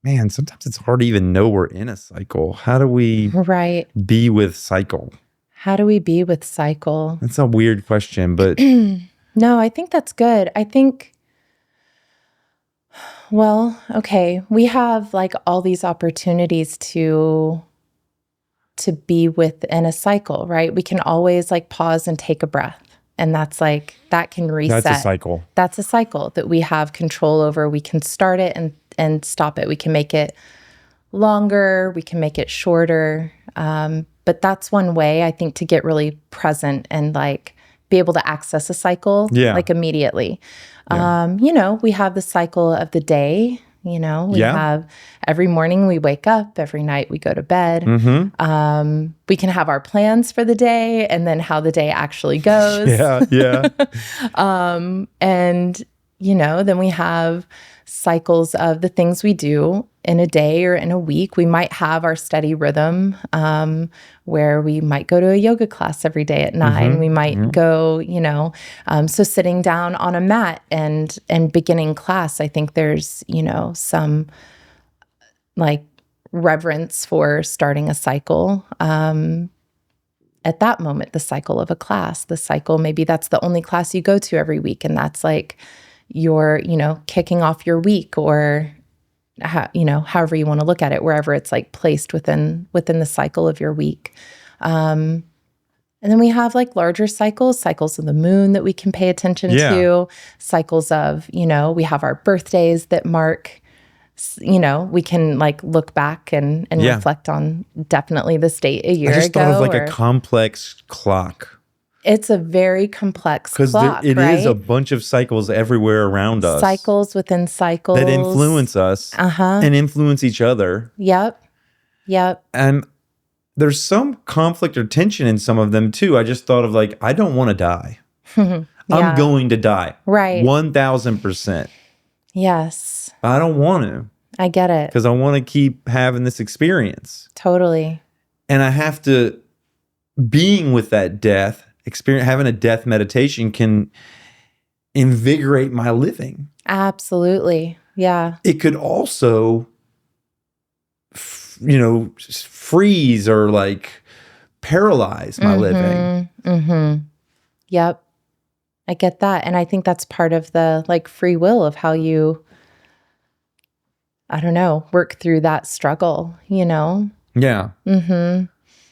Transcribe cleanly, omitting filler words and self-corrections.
man, sometimes it's hard to even know we're in a cycle. How do we Right. be with cycle? How do we be with cycle? That's a weird question, but No, I think that's good. I think, well, okay, we have like all these opportunities to be within a cycle, right? We can always like pause and take a breath. And that's like, that can reset. that's a cycle. That's a cycle that we have control over. We can start it and stop it. We can make it longer. We can make it shorter. But that's one way, I think, to get really present and like be able to access a cycle like immediately. Yeah. We have the cycle of the day. We have every morning we wake up, every night we go to bed. Mm-hmm. We can have our plans for the day and then how the day actually goes. Yeah. And, then we have cycles of the things we do in a day or in a week. We might have our steady rhythm where we might go to a yoga class every day at 9. Mm-hmm. We might go, so sitting down on a mat and beginning class, I think there's, some like reverence for starting a cycle. At that moment, the cycle of a class, the cycle, maybe that's the only class you go to every week. And that's like your, kicking off your week or, however you want to look at it, wherever it's like placed within the cycle of your week. And then we have like larger cycles of the moon that we can pay attention to, cycles of, we have our birthdays that mark, we can like look back and reflect on definitely this date a year ago. I just thought of like a complex clock. It's a very complex clock, because it is a bunch of cycles everywhere around us. Cycles within cycles. That influence us and influence each other. Yep. And there's some conflict or tension in some of them too. I just thought of like, I don't want to die. I'm going to die. Right. 1,000%. Yes. I don't want to. I get it. Because I want to keep having this experience. Totally. And I have to, being with that death, having a death meditation can invigorate my living. Absolutely. Yeah. It could also, freeze or like paralyze my living. Mm-hmm. Yep. I get that. And I think that's part of the like free will of how you, I don't know, work through that struggle, Yeah. Mm-hmm.